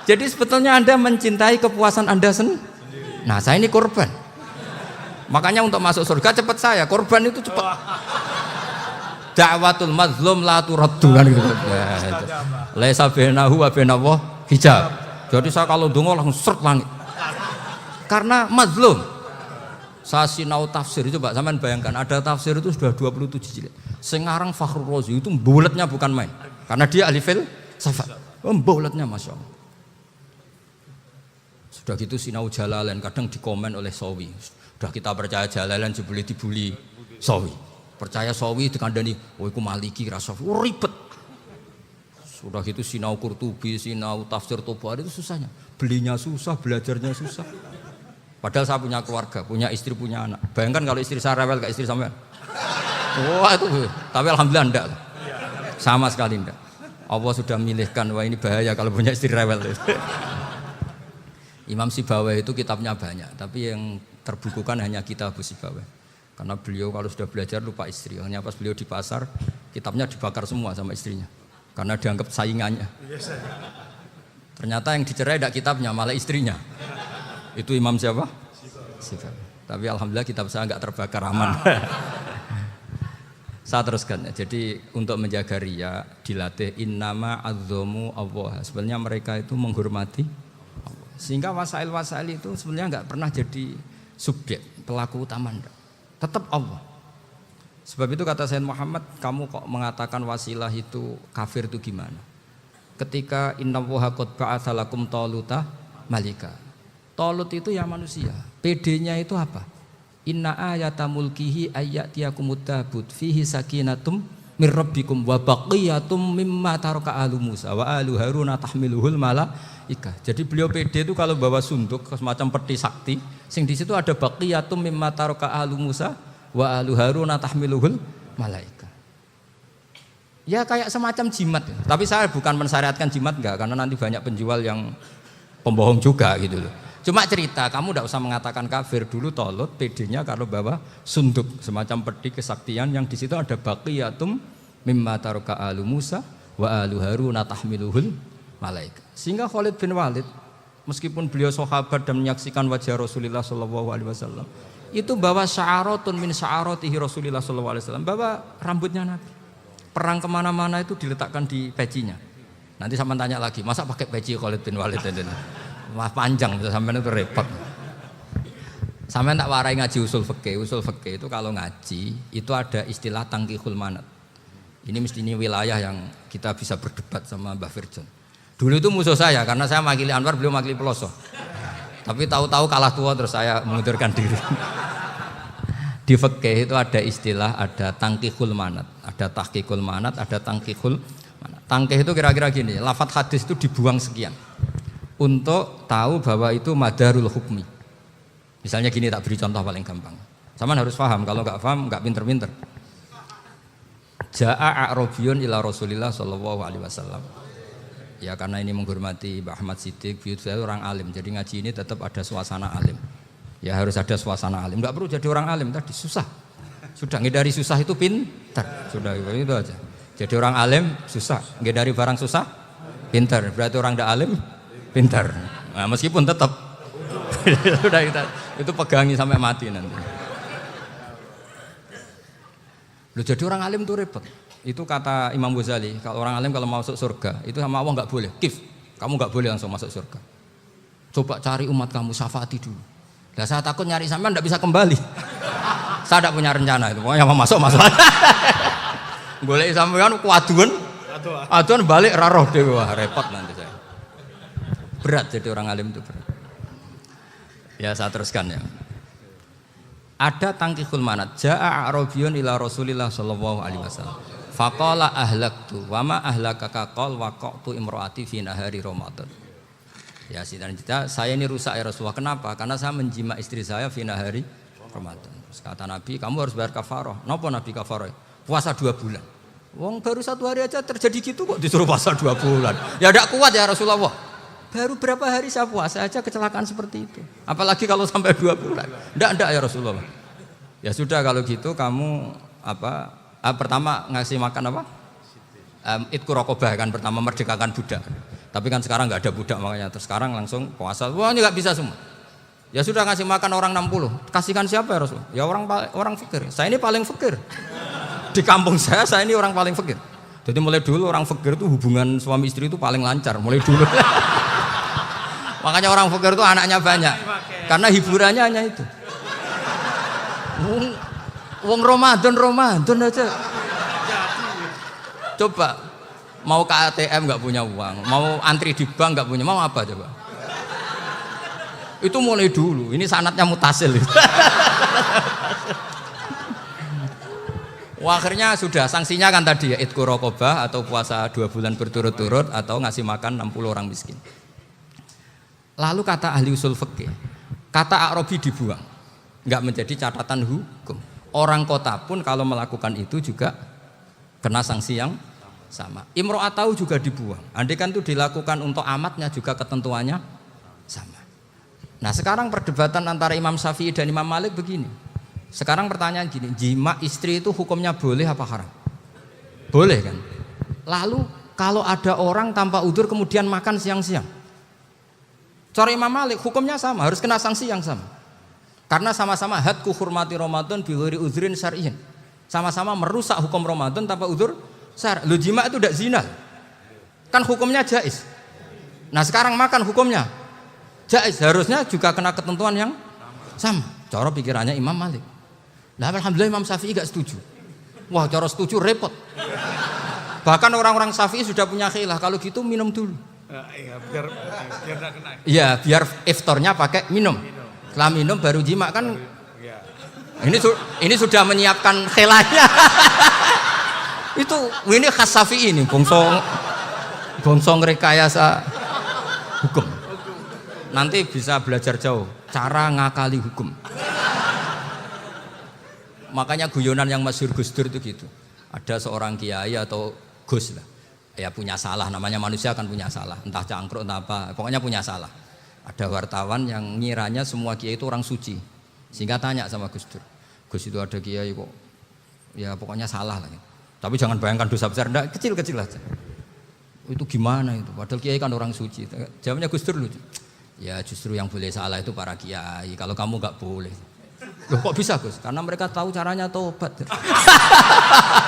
jadi sebetulnya Anda mencintai kepuasan Anda sendiri. Nah, saya ini korban. Makanya untuk masuk surga cepat saya, korban itu cepat. Da'watul mazlum la turaddu kan gitu. Laisa bainahu wa bainallah hijab. Jadi saya kalau donga langsung seret langit. Karena mazlum. Saya sinau tafsir itu, Pak, sampean bayangkan ada tafsir itu sudah 27 jilid. Sengarang Fakhrul Razi itu bulatnya bukan main. Karena dia ahli filsafat. Bulatnya Masya Allah. Sudah gitu sinau Jalalain kadang dikomen oleh Sawi. Sudah kita percaya Jalalain dibuli Sawi. Percaya Sawi dikandani, oh iku Maliki rasa ribet. Sudah gitu sinau Qurtubi, sinau tafsir Tabari itu susahnya. Belinya susah, belajarnya susah. Padahal saya punya keluarga, punya istri, punya anak. Bayangkan kalau istri saya rewel kayak istri sampean. Wah itu, tapi alhamdulillah enggak. Sama sekali enggak. Allah sudah milihkan, wah ini bahaya kalau punya istri rewel. Imam Sibawai itu kitabnya banyak, tapi yang terbukukan hanya kitab Sibawai. Karena beliau kalau sudah belajar lupa istri. Hanya pas beliau di pasar, kitabnya dibakar semua sama istrinya. Karena dianggap saingannya. Ternyata yang dicerai tidak kitabnya, malah istrinya. Itu Imam siapa? Sibawai. Tapi alhamdulillah kitab saya enggak terbakar, aman. Saya teruskan ya. Jadi untuk menjaga riya dilatih innama azzamu Allah. Sebenarnya mereka itu menghormati Allah. Sehingga wasail-wasail itu sebenarnya enggak pernah jadi subjek, pelaku utama enggak. Tetap Allah. Sebab itu kata Sayyid Muhammad, kamu kok mengatakan wasilah itu kafir itu gimana? Ketika innallaha qad ba'atsa lakum taluta malika. Talut itu ya manusia. PD-nya itu apa? Inna ayata mulkihi ayyatiyakumut tabut fihi sakinatum mir rabbikum wa baqiyatum mimma taraka alu Musa wa alu Haruna tahmiluhul malaika. Jadi beliau PD itu kalau bawa sunduk semacam peti sakti, sing di situ ada baqiyatum mimma taraka alu Musa wa alu Haruna tahmiluhul malaika. Ya kayak semacam jimat. Tapi saya bukan mensyariatkan jimat enggak, karena nanti banyak penjual yang pembohong juga gitu loh. Cuma cerita, kamu tidak usah mengatakan kafir. Dulu Talut PD-nya kalau bawa sunduk semacam peti kesaktian yang di situ ada baqiyatum mimma taraka alu Musa wa alu Haruna tahmiluhul malaika. Sehingga Khalid bin Walid meskipun beliau sahabat dan menyaksikan wajah Rasulullah sallallahu alaihi wasallam, itu bawa sya'aratun min sya'aratihi Rasulullah sallallahu alaihi wasallam, bawa rambutnya Nabi. Perang kemana-mana itu diletakkan di pecinya. Nanti sama tanya lagi, masa pakai peci Khalid bin Walid ini? Wah panjang, sampai itu repot. Sampai tak warai ngaji usul fikih. Usul fikih itu kalau ngaji itu ada istilah tangkihul manat. Ini mesti ini wilayah yang kita bisa berdebat sama Mbah Firjon. Dulu itu musuh saya karena saya makili Anwar, beliau makili Peloso. Tapi tahu-tahu kalah tua terus saya mengundurkan diri. Di fikih itu ada istilah, ada tangkihul manat, ada tahqiqul manat, ada tangkihul manat. Tangkih itu kira-kira gini, lafadz hadis itu dibuang sekian. Untuk tahu bahwa itu madarul hukmi. Misalnya gini, tak beri contoh paling gampang. Saman harus paham, kalau nggak paham nggak pinter-pinter. Ja'a a'rabiyun ila Rasulillah sallallahu alaihi wasallam. Ya karena ini menghormati Mbah Ahmad Siddiq, saya orang alim, jadi ngaji ini tetap ada suasana alim. Ya harus ada suasana alim. Nggak perlu jadi orang alim tadi, susah. Sudah ngedari susah itu pintar. Sudah itu aja. Jadi orang alim susah, ngedari barang susah pintar. Berarti orang tidak alim pintar. Nah, meskipun tetap sudah itu pegangi sampai mati nanti. Loh, jadi orang alim itu repot. Itu kata Imam Ghazali, kalau orang alim kalau mau masuk surga itu sama Allah nggak boleh. Kif, kamu nggak boleh langsung masuk surga. Coba cari umat kamu, syafaati dulu. Nah, saya takut nyari sampean nggak bisa kembali. Saya tidak punya rencana itu. Pokoknya mau masuk. Boleh sampean kuaduan, aduan balik raroh dewa, repot nanti saya. Berat jadi orang alim itu berat. Ya saya teruskan ya. Ada tangkihul manat. Ja'a a'rabiyun ila Rasulillah sallallahu alaihi wasallam. Faqala ahlaktu wa ma ahlakaka qal waqa'tu imraati fi nahari Ramadan. Ya cerita saya ini rusak ya Rasulullah. Kenapa? Karena saya menjima istri saya fina hari Ramadan. Terus kata Nabi, kamu harus bayar kafarah. Napa Nabi kafarah? Puasa 2 bulan. Wong baru 1 hari aja terjadi gitu kok disuruh puasa 2 bulan. Ya tidak kuat ya Rasulullah. Baru berapa hari saya puasa aja kecelakaan seperti itu. Apalagi kalau sampai 2 bulan. Tidak ya Rasulullah. Ya sudah kalau gitu kamu pertama ngasih makan apa? Itku rokobah kan pertama merdekakan budak. Tapi kan sekarang nggak ada budak makanya terus sekarang langsung puasa. Wah ini nggak bisa semua. Ya sudah ngasih makan orang 60. Kasihkan siapa ya Rasul? Ya orang fakir. Saya ini paling fakir. Di kampung saya ini orang paling fakir. Jadi mulai dulu orang fakir itu hubungan suami istri itu paling lancar mulai dulu. Makanya orang fakir itu anaknya banyak. Karena hiburannya hanya itu. Wong Ramadan aja. Coba mau ke ATM nggak punya uang, mau antri di bank nggak punya, mau apa coba? Itu mulai dulu. Ini sanatnya mutasil. Wah, akhirnya sudah sanksinya kan tadi ya itqu raqabah atau puasa 2 bulan berturut-turut atau ngasih makan 60 orang miskin. Lalu kata ahli usul fikih, kata A'rabi dibuang, nggak menjadi catatan hukum. Orang kota pun kalau melakukan itu juga kena sanksi yang sama. Imro'atau juga dibuang. Andai kan itu dilakukan untuk amatnya juga ketentuannya sama. Nah sekarang perdebatan antara Imam Syafi'i dan Imam Malik begini. Sekarang pertanyaan gini, jima istri itu hukumnya boleh apa haram? Boleh kan? Lalu kalau ada orang tanpa udzur kemudian makan siang-siang, cara Imam Malik hukumnya sama, harus kena sanksi yang sama. Karena sama-sama hadku hurmati Ramadan bi ghairi udzrin syar'iyyin. Sama-sama merusak hukum Ramadan tanpa udzur syar'. Lu jima itu tidak zina. Kan hukumnya jaiz. Nah, sekarang makan hukumnya jaiz, harusnya juga kena ketentuan yang sama. Cara pikirannya Imam Malik. Nah, alhamdulillah Imam Syafi'i enggak setuju. Wah, cara setuju repot. Bahkan orang-orang Syafi'i sudah punya khilaf, kalau gitu minum dulu. Iya, biar enggak kena. Iya, biar iftarnya pakai minum. Setelah minum baru jima kan. Ini sudah menyiapkan khilafnya. Ini khas Syafi'i ini, bongsong rekayasa hukum. Nanti bisa belajar jauh cara ngakali hukum. Makanya guyonan yang masyhur Gus Dur itu gitu. Ada seorang kiai atau Gus lah, ya punya salah, namanya manusia kan punya salah, entah cangkruk entah apa, pokoknya punya salah. Ada wartawan yang ngiranya semua kiai itu orang suci, sehingga tanya sama Gus Dur, Gus itu ada kiai kok, ya pokoknya salah lah. Tapi jangan bayangkan dosa besar, enggak, kecil-kecil aja. Itu gimana itu? Padahal kiai kan orang suci. Jawabnya Gus Dur lucu. Ya justru yang boleh salah itu para kiai. Kalau kamu nggak boleh. Loh kok bisa Gus? Karena mereka tahu caranya tobat.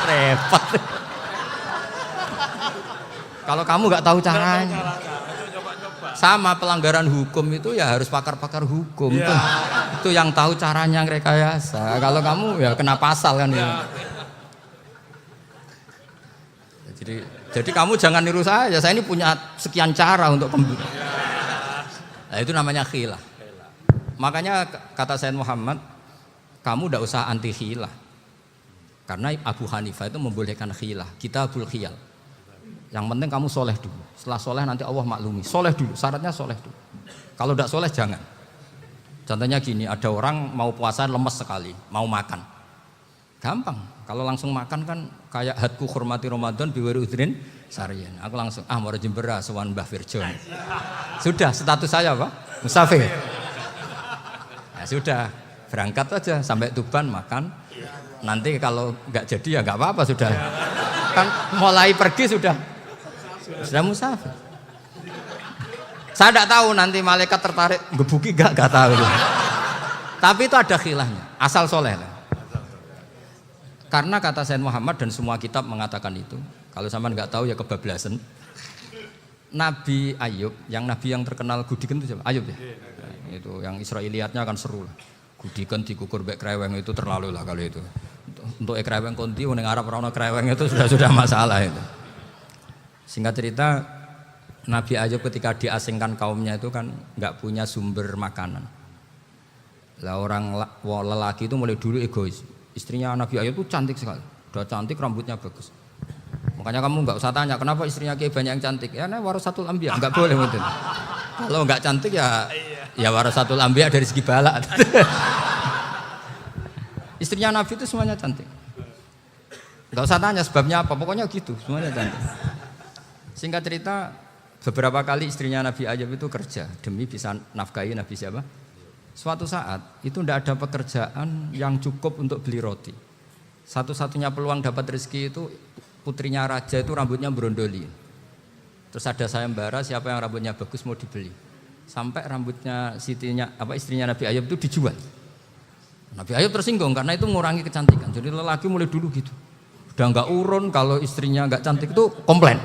Repot. Kalau kamu nggak tahu caranya. Sama pelanggaran hukum itu ya harus pakar-pakar hukum. Ya. Itu yang tahu caranya rekayasa. Kalau kamu ya kena pasal kan ya. Jadi kamu jangan niru saya ini punya sekian cara untuk kembali. Nah itu namanya khilaf. Makanya kata Sayyid Muhammad, kamu tidak usah anti khilaf. Karena Abu Hanifah itu membolehkan khilaf, kitabul khiyal. Yang penting kamu soleh dulu. Setelah soleh nanti Allah maklumi. Soleh dulu, syaratnya soleh dulu. Kalau tidak soleh jangan. Contohnya gini, ada orang mau puasa lemes sekali, mau makan. Gampang. Kalau langsung makan kan kayak hadku hormati Ramadan biwari udrin sarian. Aku langsung mau jembera sowan Mbah Firjon. Sudah status saya apa? Musafir. Ya sudah, berangkat aja sampai Tuban makan. Nanti kalau nggak jadi ya nggak apa-apa sudah. Kan mulai pergi sudah musafir. Saya tidak tahu nanti malaikat tertarik gebuki nggak tahu. Tapi itu ada khilafnya. Asal soleh lah. Karena kata Sayyid Muhammad dan semua kitab mengatakan itu. Kalau sampean nggak tahu ya kebablasan. Nabi Ayub, nabi yang terkenal Gudiken itu siapa? Ayub ya. Nah, itu yang Israiliyatnya akan seru lah. Gudiken dikukur bek kreweng itu terlalu lah kalau itu. Untuk kreweng konti ning Arab ora ono kreweng itu sudah masalah itu. Singkat cerita, Nabi Ayub ketika diasingkan kaumnya itu kan nggak punya sumber makanan. Lah orang lelaki itu mulai dulu egois. Istrinya Nabi Ayub itu cantik sekali, udah cantik, rambutnya bagus. Makanya kamu nggak usah tanya kenapa istrinya Kiai banyak yang cantik. Ya, warasatul anbiya, nggak boleh gitu. Kalau nggak cantik ya warasatul anbiya dari segi balak. Istrinya Nabi itu semuanya cantik. Nggak usah tanya sebabnya apa, pokoknya gitu, semuanya cantik. Singkat cerita, beberapa kali istrinya Nabi Ayub itu kerja demi bisa nafkahi Nabi siapa? Suatu saat itu tidak ada pekerjaan yang cukup untuk beli roti. Satu-satunya peluang dapat rezeki itu putrinya raja itu rambutnya berondoli. Terus ada sayembara siapa yang rambutnya bagus mau dibeli. Sampai rambutnya istrinya Nabi Ayub itu dijual. Nabi Ayub tersinggung karena itu mengurangi kecantikan. Jadi lelaki mulai dulu gitu. Udah nggak urun kalau istrinya nggak cantik itu komplain.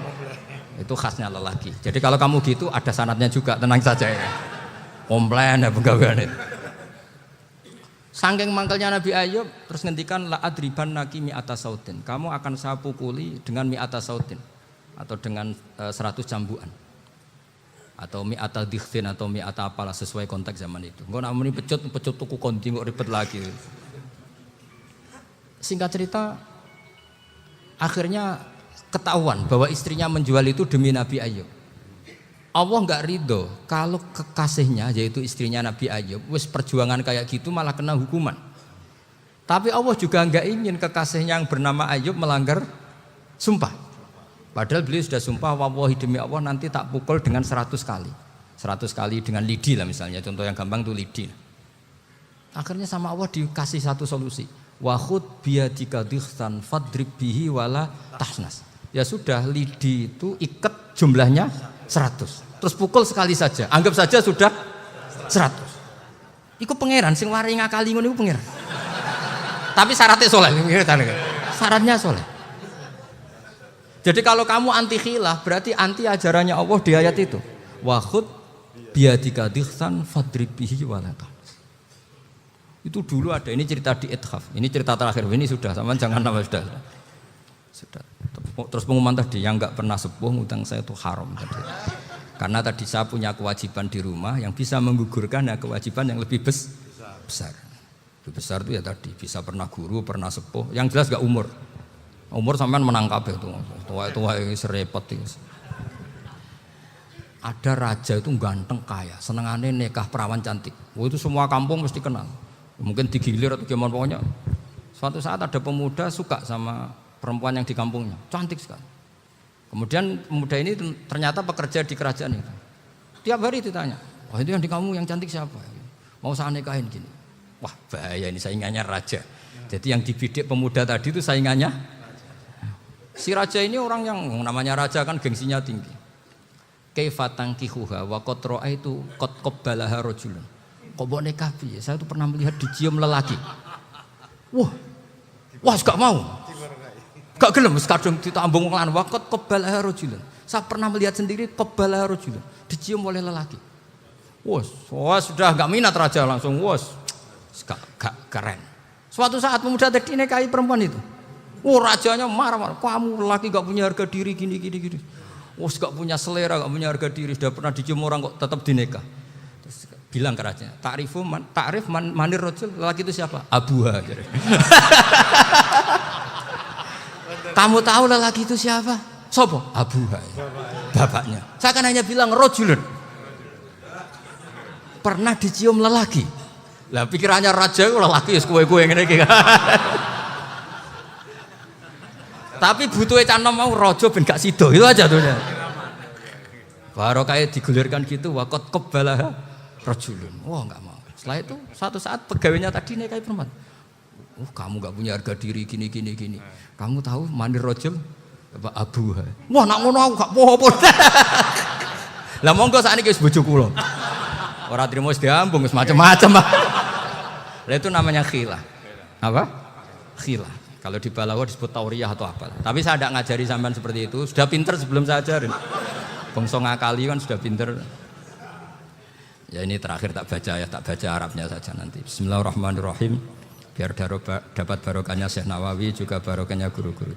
Itu khasnya lelaki. Jadi kalau kamu gitu ada sanadnya juga, tenang saja ya. Komplain ya pegawaian itu. Saking mangkelnya Nabi Ayub terus ngendikan la adriban naki mi'ata sautin. Kamu akan saya pukuli dengan mi'ata sautin atau dengan 100 cambuan. Atau mi'ata dikhtin atau mi'ata apalah sesuai konteks zaman itu. Engko nak muni pecut tuku konti kok ribet lagi. Singkat cerita akhirnya ketahuan bahwa istrinya menjual itu demi Nabi Ayub. Allah enggak ridho kalau kekasihnya yaitu istrinya Nabi Ayub wis perjuangan kayak gitu malah kena hukuman. Tapi Allah juga enggak ingin kekasihnya yang bernama Ayub melanggar sumpah. Padahal beliau sudah sumpah wallahi demi Allah nanti tak pukul dengan 100 kali. 100 kali dengan lidi lah misalnya, contoh yang gampang tuh lidi. Akhirnya sama Allah dikasih satu solusi. Wa khud biyadika dikhsan fadrib bihi wala tahnas. Ya sudah, lidi itu ikat jumlahnya 100. Terus pukul sekali saja. Anggap saja sudah 100. Iku pangeran sing wari ngakali ngono iku pangeran. Tapi syaratnya soleh. Syaratnya soleh. Jadi kalau kamu anti khilaf berarti anti ajarannya Allah di ayat itu. Wa khud biyadika dikhsan fadrib bihi wala tahnas. Itu dulu ada, ini cerita di Ithaf. Ini cerita terakhir, ini sudah, sama jangan nama sudah. Terus pengumuman tadi, yang enggak pernah sepuh ngutang saya itu haram tadi. Karena tadi saya punya kewajiban di rumah yang bisa menggugurkan ya kewajiban yang lebih besar. Lebih besar itu ya tadi, bisa pernah guru, pernah sepuh. Yang jelas enggak umur. Umur sampean menang kabeh tuh. Tua-tua serepot itu. Ada raja itu ganteng kaya, senengane nikah perawan cantik. Itu semua kampung mesti kenal. Mungkin digilir atau gimana pokoknya. Suatu saat ada pemuda suka sama perempuan yang di kampungnya, cantik sekali. Kemudian pemuda ini ternyata pekerja di kerajaan itu. Tiap hari ditanya, wah itu yang di kamu yang cantik siapa? Mau saya nikahin gini. Wah bahaya ini saingannya raja. Jadi yang dibidik pemuda tadi itu saingannya. Si raja ini orang yang namanya raja kan gengsinya tinggi. Kaifatang kihuha wa qatra itu qad qabbalaha rajulun. Kok mbok nikah piye? Saya tuh pernah melihat dicium lelaki. Wah, gak mau. Gak gelem wis kadung ditambung lan wa qad qabbalaha rajulun. Saya pernah melihat sendiri qabbalaha rajulun, dicium oleh lelaki. Wah, sudah gak minat raja langsung gak keren. Suatu saat pemuda tadi nikahi perempuan itu. Rajanya marah-marah, kamu lelaki gak punya harga diri gini. Gak punya selera, gak punya harga diri, sudah pernah dicium orang kok tetap dinikah. Terus bilang ke raja, takrif manir rajul, lelaki itu siapa? Abuha. Kamu tahu lelaki itu siapa? Sopo? Abuha. Bapaknya. Saya kan hanya bilang rajulun. Pernah dicium lelaki. Lah pikirannya raja lelaki wis kowe-kowe ngene iki. Tapi butuhnya canom mau rojo ben gak sido itu aja tuh. Baru kayak digulirkan gitu, wakot kebalah rojulun. Wah nggak mau. Setelah itu suatu saat pegawainya tadi nikahi perempuan. Kamu nggak punya harga diri gini. Kamu tahu mandir rojul apa abuha? Wah nak ngono aku gak apa-apa. Lah monggo sakniki wis bojo kula. Ora trimo wis diambung wis macam-macam. Lah itu namanya khilah. Apa? Khilah. Kalau di Balawa disebut tauriyah atau apa. Tapi saya tidak ngajari sampean seperti itu. Sudah pinter sebelum saya ajarin. Bangsa ngakali kan sudah pinter. Ya ini terakhir tak baca Arabnya saja nanti. Bismillahirrahmanirrahim. Biar dapat barokahnya Syekh Nawawi juga barokahnya guru-guru.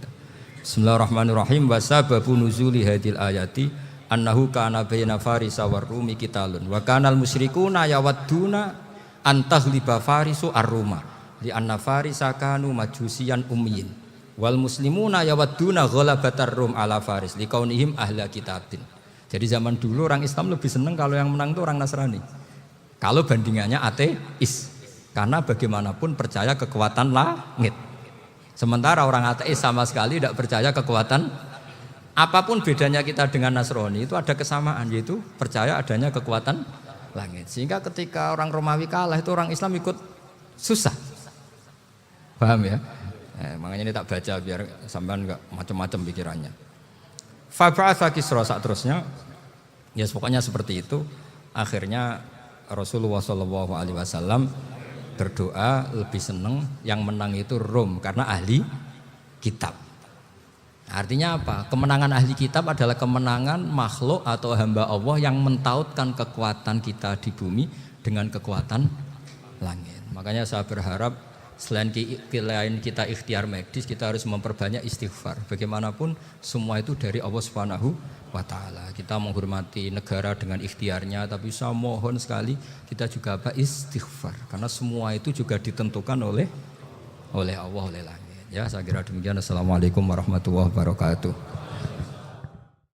Bismillahirrahmanirrahim. Wasababu nuzuli hadil ayati annahu kana baina farisa war rumi qitalun wa kanal musyrikuna yawadduna antaghliba farisu ar-ruma. Di anna farisa kanu majusiyan ummiyin wal muslimuna yawadduna ghalabatar rum ala faris liqaunihim ahla kitabin Jadi zaman dulu orang Islam lebih senang kalau yang menang itu orang Nasrani. Kalau bandingannya ateis. Karena bagaimanapun percaya kekuatan langit. Sementara orang ateis sama sekali tidak percaya kekuatan. Apapun bedanya kita dengan Nasrani itu ada kesamaan, yaitu percaya adanya kekuatan langit. Sehingga ketika orang Romawi kalah itu orang Islam ikut susah. Paham ya? Makanya ini tak baca biar sampean enggak macam-macam pikirannya. Fab'atha Kisra saat terusnya, ya pokoknya seperti itu. Akhirnya Rasulullah SAW berdoa lebih senang yang menang itu Rom karena ahli kitab. Artinya apa? Kemenangan ahli kitab adalah kemenangan makhluk atau hamba Allah yang mentautkan kekuatan kita di bumi dengan kekuatan langit. Makanya saya berharap selain kita ikhtiar medis, kita harus memperbanyak istighfar. Bagaimanapun semua itu dari Allah Subhanahu wa ta'ala. Kita menghormati negara dengan ikhtiarnya, tapi saya mohon sekali kita juga istighfar. Karena semua itu juga ditentukan oleh Allah, oleh langit. Ya, saya kira demikian. Assalamualaikum warahmatullahi wabarakatuh.